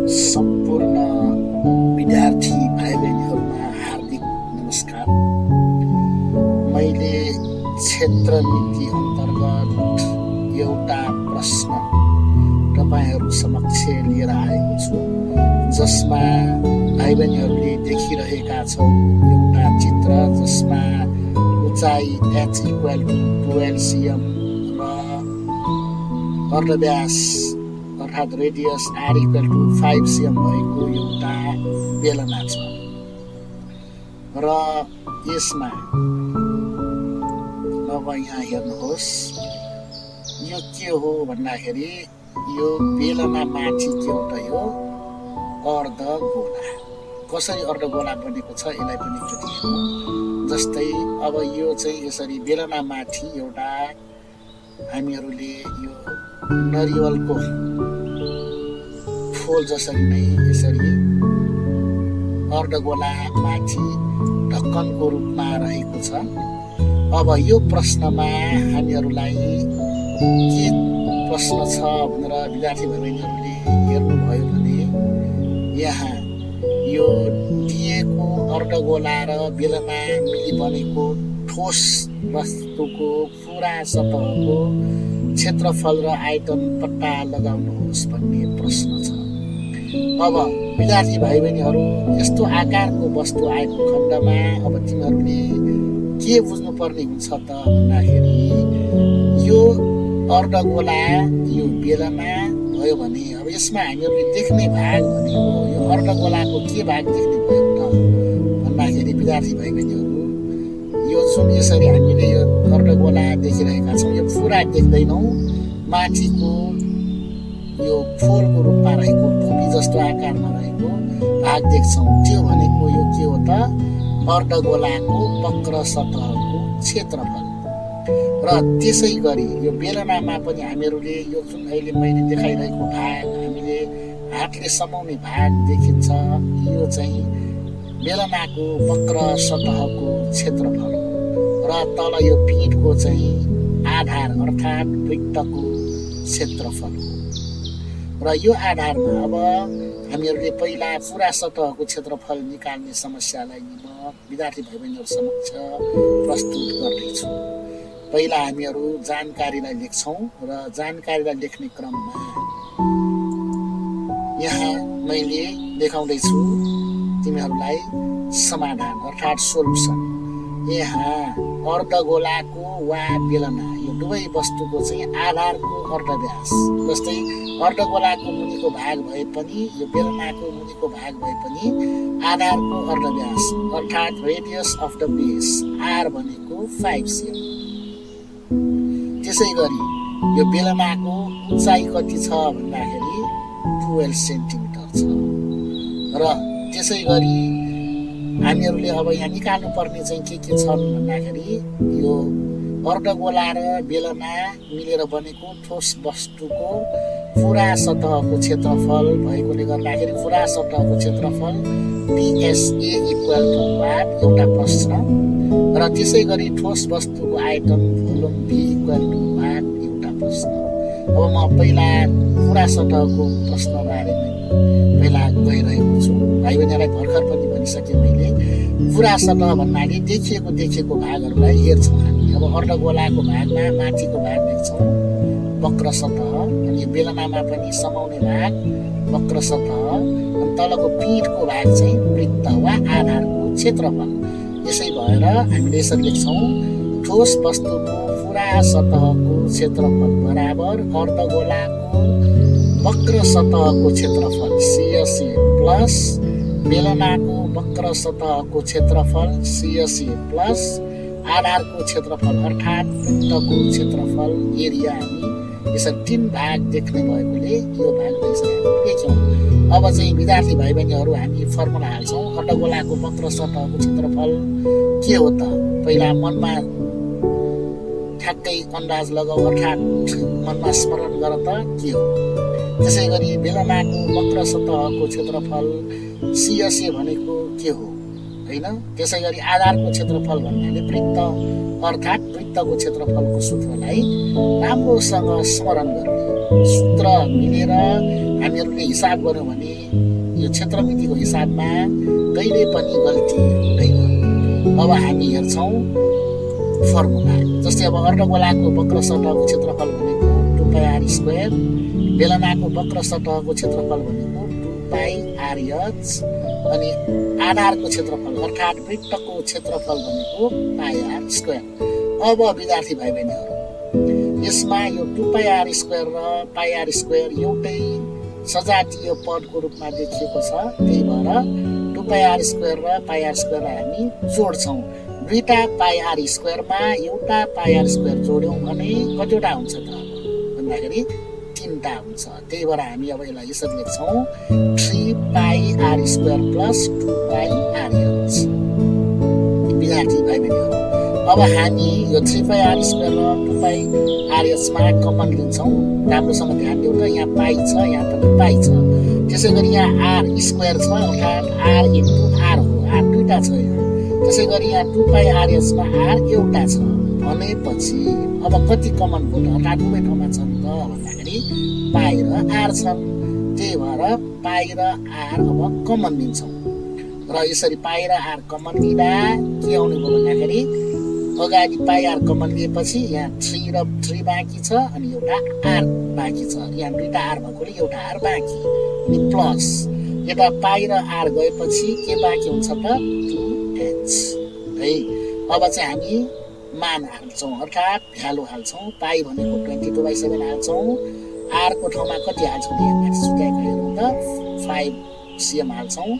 सम्पूर्ण विद्यार्थी भाइ बहिनीहरूमा हार्दिक नमस्कार। मैले क्षेत्र नीति अन्तर्गत एउटा प्रश्न तपाईहरू समक्ष लिएर आएको छु, जसमा भाइ बहिनीहरूले देखिरहेका छौ एउटा चित्र जसमा उचाइ h = 12 cm र अर्धव्यास अर्थात् रेडियस r = 5 cm भएको एउटा बेलना छ र यसमा अब यहाँ हेर्नुहोस्, यो के हो भन्दाखेरि यो बेलना माथि के हो त, यो अर्धगोला। कसरी अर्धगोला बनेको छ यसलाई पनि एकचोटि हेरौँ। जस्तै अब यो चाहिँ यसरी बेलना माथि एउटा हामीहरूले यो नरिवलको फूल जसरी नै यसरी अर्धगोला माथि ढक्कनको रूपमा रहेको छ। अब यो प्रश्नमा हामीहरूलाई के प्रश्न छ भनेर विद्यार्थी भाइबहिनीहरूले हेर्नुभयो भने यहाँ यो दिएको अर्धगोला र बेलना मिली बनेको ठोस वस्तुको पूरा सतहको क्षेत्रफल र आयतन पत्ता लगाउनुहोस् भन्ने प्रश्न छ। अब विद्यार्थी भाइ बहिनीहरू, यस्तो आकारको वस्तु आएको खण्डमा अब तिमीहरूले के बुझ्नुपर्ने हुन्छ त भन्दाखेरि यो अर्धगोला यो बेलना भयो भने अब यसमा हामीहरूले देख्ने भाग भनेको यो अर्धगोलाको के भाग देख्ने भयो त भन्दाखेरि विद्यार्थी भाइ बहिनीहरू, यो जुन यसरी हामीले यो अर्धगोला देखिरहेका छौँ यो पुरा देख्दैनौँ, माथिको यो फूलको रूपमा रहेको टुपी जस्तो आकारमा रहेको भाग देख्छौँ। त्यो भनेको यो के हो त, अर्धगोलाको वक्र सतहको क्षेत्रफल। र त्यसै गरी यो बेलनामा पनि हामीहरूले यो जुन अहिले मैले देखाइरहेको भाग हामीले हातले समाउने भाग देखिन्छ, यो चाहिँ बेलनाको वक्र सतहको क्षेत्रफल र तल यो पीठको चाहिँ आधार अर्थात् वृत्तको क्षेत्रफल हो। र यो आधारमा अब हामीहरूले पहिला पुरा सतहको क्षेत्रफल निकाल्ने समस्यालाई म विद्यार्थी भाइबहिनीहरू समक्ष प्रस्तुत गर्दैछु। पहिला हामीहरू जानकारीलाई लेख्छौँ र जानकारीलाई लेख्ने क्रममा यहाँ मैले देखाउँदैछु तिमीहरूलाई समाधान अर्थात् सोलुसन। यहाँ अर्धगोलाको वा बेलना यो दुवै वस्तुको चाहिँ आधारको अर्धव्यास, जस्तै अर्धगोलाको मुनिको भाग भए पनि यो बेलनाको मुनिको भाग भए पनि आधारको अर्धव्यास अर्थात् radius of the base r भनेको 5 cm। त्यसै गरी यो बेलनाको उचाइ कति छ भन्दाखेरि 12 सेन्टिमिटर छ। र त्यसै गरी हामीहरूले अब यहाँ निकाल्नु पर्ने चाहिँ के छन् भन्दाखेरि यो अर्धगोला र बेलना मिलेर बनेको ठोस वस्तुको पुरा सतहको क्षेत्रफल भएकोले गर्दाखेरि पुरा सतहको क्षेत्रफल PSA = वाट एउटा प्रश्न, र त्यसै गरी ठोस वस्तुको आयतन भोल्युम V = वाट एउटा प्रश्न। अब म पहिला पुरा सतहको प्रश्न बारेमा पहिला गइरहेको छु। भाइ बहिनीलाई भर्खर पनि भनिसकेँ मैले, पुरा सतह भन्नाले देखिएको भागहरूलाई हेर्छौँ हामी। अब अर्धगोलाको भागमा माथिको भाग देख्छौँ वक्र सतह, अनि यो बेलनामा पनि समाउने भाग वक्र सतह, अनि तलको पीठको भाग चाहिँ वृत्त वा आधारको क्षेत्रफल। यसै भएर हामीले यसरी लेख्छौँ, ठोस वस्तुको पुरा सतहको क्षेत्रफल बराबर अर्धगोलाको वक्र सतहको क्षेत्रफल CSA प्लस बेलनाको वक्र सतहको क्षेत्रफल CSA प्लस आधारको क्षेत्रफल अर्थात् वृत्तको क्षेत्रफल एरिया। हामी यसरी 3 भाग देख्ने भएकोले यो भाग यसरी लेख्यौँ। अब चाहिँ विद्यार्थी भाइ बहिनीहरू हामी फर्मुला हाल्छौँ। अर्धगोलाको वक्र सतहको क्षेत्रफल के हो त, पहिला मनमा ठ्याक्कै अन्दाज लगाऊ अर्थात् मनमा स्मरण गर त के हो। त्यसै गरी बेलनाको वक्र सतहको क्षेत्रफल CSA भनेको के हो हैन। त्यसै गरी आधारको क्षेत्रफल भन्नाले वृत्त अर्थात् वृत्तको क्षेत्रफलको सूत्रलाई राम्रोसँग स्मरण गर्ने सूत्र मिलेर हामीहरूले हिसाब गर्यौँ भने यो क्षेत्रमितिको हिसाबमा कहिले पनि गल्ती हुँदैन। अब हामी हेर्छौँ फर्मुला। जस्तै अब अर्धगोलाको वक्र सतहको क्षेत्रफल भनेको 2πr², बेलनाको वक्र सतहको क्षेत्रफल भनेको 2πrh, अनि आधारको क्षेत्रफल अर्थात् वृत्तको क्षेत्रफल भनेको πr²। अब विद्यार्थी भाइ बहिनीहरू, यसमा यो 2πr² र πr² एउटै सजातीय पदको रूपमा देखिएको छ। त्यही भएर 2πr² र πr² हामी जोड्छौँ। दुईटा πr² मा एउटा πr² जोड्यौँ भने कतिवटा हुन्छ त भन्दाखेरि 3टा हुन्छ। त्यही भएर हामी अब यसलाई यसरी लेख्छौँ 3πr² + 2πrh। विद्यार्थी भाइ बहिनीहरू, अब हामी यो 3πr² र 2πrh मा कमन लिन्छौँ। राम्रोसँग ध्यान दिउँ त, यहाँ पाइ छ, यहाँ पनि पाइ छ। त्यसै गरी यहाँ r² छ, अर्थात् r × r हो, r दुईटा छ यहाँ। त्यसै गरी यहाँ 2πrh मा r एउटा छ भनेपछि अब कति कमन भयो त, अर्थात् दुवै ठाउँमा छन् त भन्दाखेरि पाइ र r छन्। त्यही भएर पाइ र r अब कमन लिन्छौँ र यसरी पाइ र r कमन लिँदा के आउने भयो भन्दाखेरि अगाडि πr कमन लिएपछि यहाँ 3 र 3 बाँकी छ अनि एउटा r बाँकी छ। यहाँ दुईटा r भएकोले एउटा r बाँकी अनि प्लस यता पाइ र r गएपछि के बाँकी हुन्छ त 2h है। अब चाहिँ हामी मान हाल्छौँ, अर्थात् भ्यालु हाल्छौँ। पाइ भनेको 22/7 हाल्छौँ, r को ठाउँमा कति हाल्छौँ यहाँ छुट्याएको हेरौँ त 5 cm हाल्छौँ,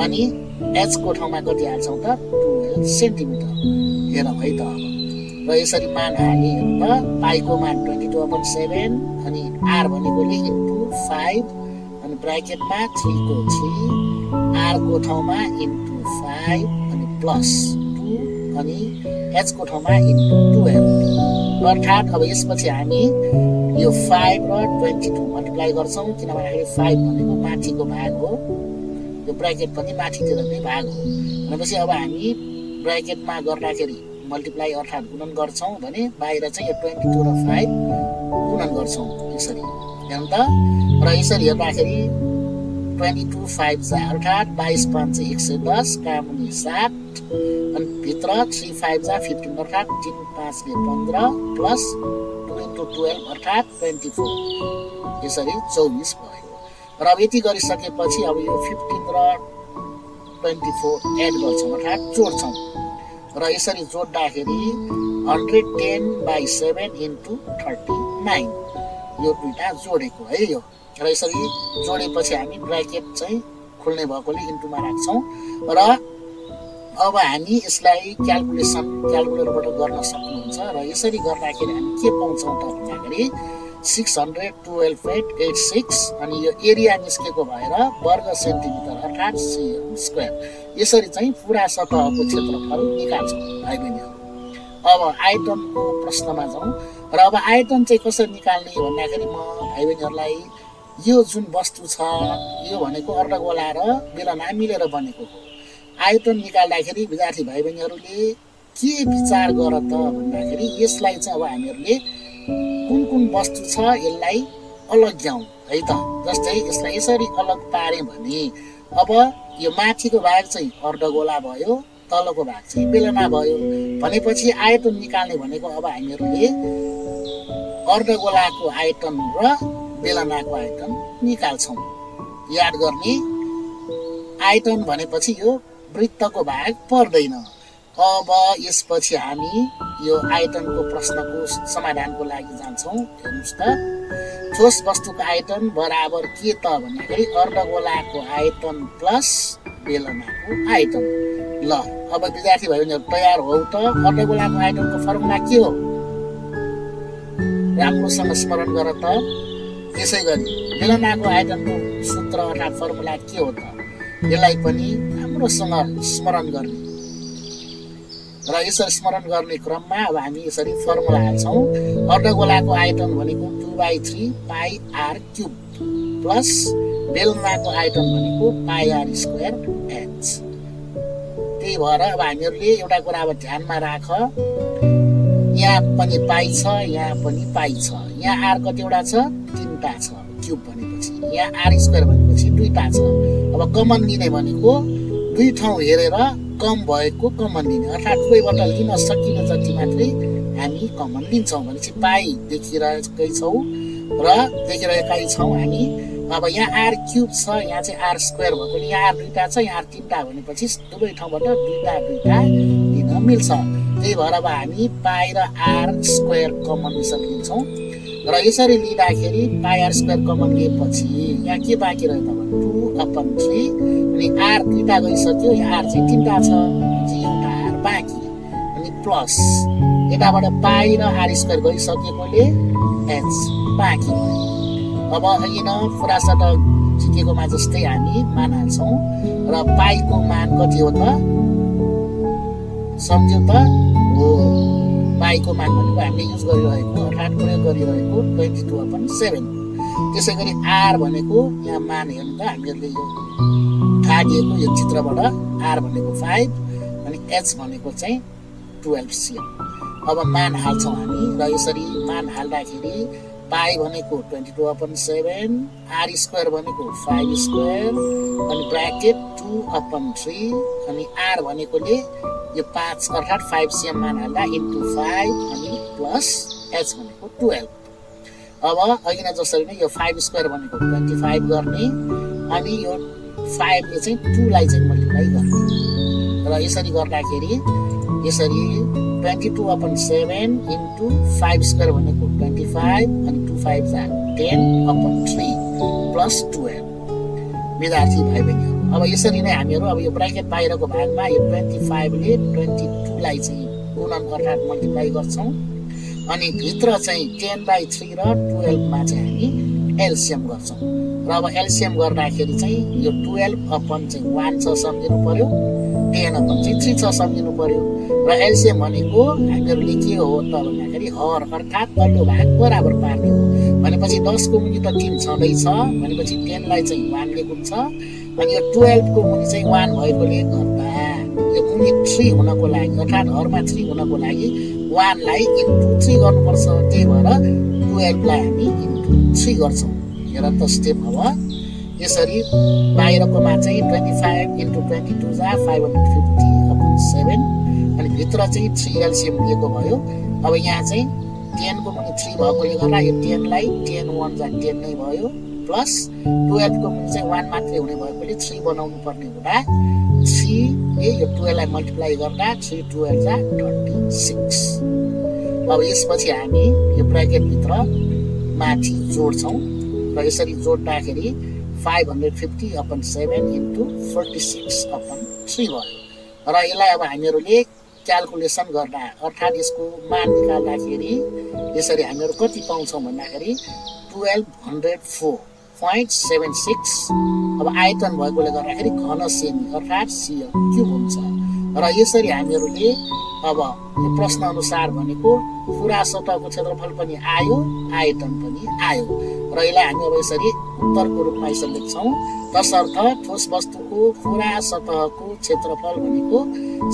अनि h को ठाउँमा कति हाल्छौँ त 12 सेन्टिमिटर। हेरौँ है त अब र यसरी मान हाले हेरौँ त पाइको मान 22/7 अनि r भनेकोले × 5 अनि ब्राकेटमा 3 को 3, r को ठाउँमा × 5 अनि प्लस 2 अनि h को ठाउँमा × 12। अर्थात् अब यसपछि हामी यो 5 र 22 मल्टिप्लाई गर्छौँ, किनभने 5 भनेको माथिको भाग हो, यो ब्राकेट पनि माथितिर नै भाग हो भनेपछि अब हामी ब्राकेटमा गर्दाखेरि मल्टिप्लाई अर्थात् गुणन गर्छौँ भने बाहिर चाहिँ यो 22 र 5 गुणन गर्छौँ यसरी हेर्नु त। र यसरी हेर्दाखेरि 22 5 अर्थात् 22 5 110 कामुनी 7 अनि भित्र 3 5 15 अर्थात् 3 5 15 प्लस 2 × 12 अर्थात् 24 यसरी 24 भयो। र अब यति गरिसकेपछि अब यो 15 र 24 एड गर्छौँ अर्थात् जोड्छौँ र यसरी जोड्दाखेरि 110/7 × 39 यो दुईटा जोडेको है यो। र यसरी जोडेपछि हामी ब्राकेट चाहिँ खुल्ने भएकोले इन्टुमा राख्छौँ र अब हामी यसलाई क्यालकुलेटरबाट गर्न सक्नुहुन्छ। र यसरी गर्दाखेरि हामी के पाउँछौँ त भन्दाखेरि 612.86 अनि यो एरिया निस्केको भएर वर्ग सेन्टिमिटर अर्थात् cm²। यसरी चाहिँ पुरा सतहको क्षेत्रफल निकाल्छौँ भाइ बहिनीहरू। अब आयतनको प्रश्नमा जाउँ र अब आयतन चाहिँ कसरी निकाल्ने भन्दाखेरि म भाइ बहिनीहरूलाई यो जुन वस्तु छ यो भनेको अर्धगोला र बेलना मिलेर बनेको हो। आयतन निकाल्दाखेरि विद्यार्थी भाइ बहिनीहरूले के विचार गर त भन्दाखेरि यसलाई चाहिँ अब हामीहरूले कुन वस्तु छ यसलाई अलग्याउँ है त। जस्तै यसलाई यसरी अलग पारे भने अब यो माथिको भाग चाहिँ अर्धगोला भयो, तलको भाग चाहिँ बेलना भयो भनेपछि आयतन निकाल्ने भनेको अब हामीहरूले अर्धगोलाको आयतन र बेलनाको आयतन निकाल्छौँ। याद गर्ने आयतन भनेपछि यो वृत्तको भाग पर्दैन। अब यसपछि हामी यो आयतनको प्रश्नको समाधानको लागि जान्छौँ। हेर्नुहोस् त, ठोस वस्तुको आयतन बराबर के त भन्दाखेरि अर्धगोलाको आयतन प्लस बेलनाको आयतन। ल अब विद्यार्थी भाइ बहिनीहरू तयार हौ त। अर्धगोलाको आयतनको फर्मुला के हो राम्रोसँग स्मरण गर त। त्यसै गरी बेलनाको आयतनको सूत्र अर्थात् फर्मुला के हो त यसलाई पनि राम्रोसँग स्मरण गर्ने र यसरी स्मरण गर्ने क्रममा अब हामी यसरी फर्मुला हाल्छौँ। अर्धगोलाको आयतन भनेको 2/3πr³ प्लस बेलनाको आयतन भनेको πr²h। त्यही भएर अब हामीहरूले एउटा कुरा अब ध्यानमा राख, यहाँ पनि पाइ छ, यहाँ पनि पाइ छ। यहाँ आर कतिवटा छ 3टा छ क्युब भनेपछि यहाँ आर स्क्वायर भनेपछि 2टा छ अब कमन लिने भनेको दुई ठाउँ हेरेर कम भएको कमन लिने अर्थात् दुवैबाट लिन सकिने जति मात्रै हामी कमन लिन्छौँ भनेपछि पाई देखिरहेकै छौँ र देखिरहेकै छौँ हामी अब यहाँ आर क्युब छ यहाँ चाहिँ आर स्क्वायर भएकोले यहाँ आर 2टा छ यहाँ आर 3टा भनेपछि दुवै ठाउँबाट 2टा लिन मिल्छ त्यही भएर अब हामी पाई र आर स्क्वायर कमन लिन्छौँ र यसरी लिँदाखेरि पाई आर स्क्वायर कमन लिएपछि यहाँ के बाँकी रह्यो त 2/3 अनि आर 2टा गइसक्यो यहाँ आर चाहिँ 3टा छ एउटा आर बाँकी अनि प्लस यताबाट पाई र आर स्क्वायर गइसकेकोले एच बाँकी भयो अब होइन फुरासट झिकेकोमा जस्तै हामी मान हाल्छौँ र पाईको मान कति हो त सम्झ्यौ त हो पाईको मान भनेको हामीले युज गरिरहेको अर्थात् प्रयोग गरिरहेको 22/7 त्यसै गरी आर भनेको यहाँ मान हेर्नु त हामीहरूले यो थाहा दिएको यो चित्रबाट आर भनेको 5 अनि एच भनेको चाहिँ 12 cm अब मान हाल्छौँ हामी र यसरी मान हाल्दाखेरि पाई भनेको 22/7 आर स्क्वायर भनेको 5 स्क्वायर अनि ब्र्याकेट 2/3 अनि आर भनेकोले यो 5 अर्थात् 5 cm मान हाल्दा इन्टु 5 अनि प्लस एच भनेको 12 अब अघि नै जसरी नै यो 5 स्क्वायर भनेको 25 गर्ने अनि यो 5 ले चाहिँ 2 लाई चाहिँ मल्टिप्लाई गर्ने र यसरी गर्दाखेरि यसरी 22/7 इन्टु 5 स्क्वायर भनेको 25 अनि 2 5 जा 10/3 प्लस 12 विद्यार्थी भाइ बहिनीहरू अब यसरी नै हामीहरू अब यो ब्र्याकेट बाहिरको भागमा यो 25 ले 22 लाई चाहिँ गुणन अर्थात् मल्टिप्लाई गर्छौं अनि भित्र चाहिँ 10/3 र 12 मा चाहिँ हामी एलसीएम गर्छौं र अब एलसीएम गर्दाखेरि चाहिँ यो 12 अपन चाहिँ 1 छ सम्झिनु पर्यो 10 अपन चाहिँ 3 छ सम्झिनु पर्यो र एलसीएम भनेको हामीहरूले के हो त भन्दाखेरि हर अर्थात् तल्लो भाग बराबर पार्ने हो भनेपछि 10 को मुनि त 3 छँदै छ भनेपछि 10 लाई चाहिँ 1 ले गुन्छ अनि यो 12 को मुनि चाहिँ 1 भएकोले गर्दा यो मुनि 3 हुनको लागि अर्थात् हरमा 3 हुनको लागि 1 लाई इन्टु 3 गर्नुपर्छ त्यही भएर 12 लाई हामी इन्टु 3 गर्छौं हेर त स्टेप अब यसरी बाहिरकोमा चाहिँ 25 इन्टु 22 जा 550/7 अनि भित्र चाहिँ 3 एलसीएम दिएको भयो अब यहाँ चाहिँ 10 को मुनि 3 भएकोले गर्दा यो 10 लाई 10 1 जा 10 नै भयो प्लस 12 को मुनि चाहिँ 1 मात्रै हुने भएकोले 3 बनाउनु पर्ने हुँदा 3 ले यो 12 लाई मल्टिप्लाई गर्दा 3 12 जा 26 अब यसपछि हामी यो ब्र्याकेट भित्र माथि जोड्छौं र यसरी जोड्दाखेरि 550/7 इन्टु 46/3 भयो र यसलाई अब हामीहरूले क्याल्कुलेसन गर्दा अर्थात् यसको मान निकाल्दाखेरि यसरी हामीहरू कति पाउँछौं भन्दाखेरि 1204.76 अब आयतन भएकोले गर्दाखेरि घन सेमी अर्थात् cm क्युब हुन्छ र यसरी हामीहरूले अब यो प्रश्न अनुसार भनेको पूरा सतहको क्षेत्रफल पनि आयो आयतन पनि आयो र यसलाई हामी अब यसरी उत्तरको रूपमा यसरी लेख्छौं तसर्थ ठोस वस्तुको पूरा सतहको क्षेत्रफल भनेको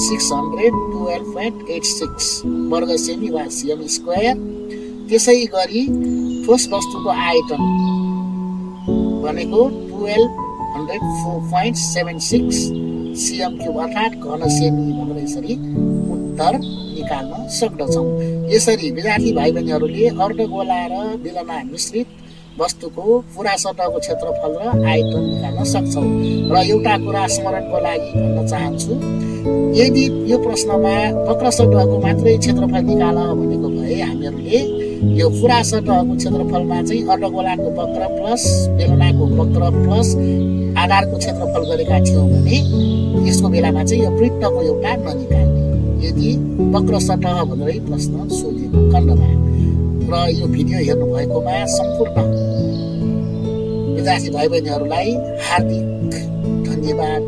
612.86 वर्ग सेमी वा cm स्क्वायर त्यसै गरी ठोस वस्तुको आयतन भनेको 1204.76 cm क्युब अर्थात् घन सेमी भनेर यसरी उत्तर निकाल्न सक्दछौं यसरी विद्यार्थी भाइ बहिनीहरूले अर्धगोला र बेलना मिश्रित वस्तुको पूरा सतहको क्षेत्रफल र आयतन निकाल्न सक्छौं र एउटा कुरा स्मरणको लागि भन्न चाहन्छु यदि यो प्रश्नमा वक्र सतहको मात्रै क्षेत्रफल निकाल भनेको भए हामीहरूले यो पूरा सतहको क्षेत्रफलमा चाहिँ अर्धगोलाको वक्र प्लस बेलनाको वक्र प्लस आधारको क्षेत्रफल गरेका थियौं भने यसको बेलामा चाहिँ यो वृत्तको एउटा ननिकाल्ने यदि वक्र सतह भनेरै प्रश्न सोधिएको खण्डमा र यो भिडियो हेर्नु भएकोमा सम्पूर्ण विद्यार्थी भाइ बहिनीहरूलाई हार्दिक धन्यवाद।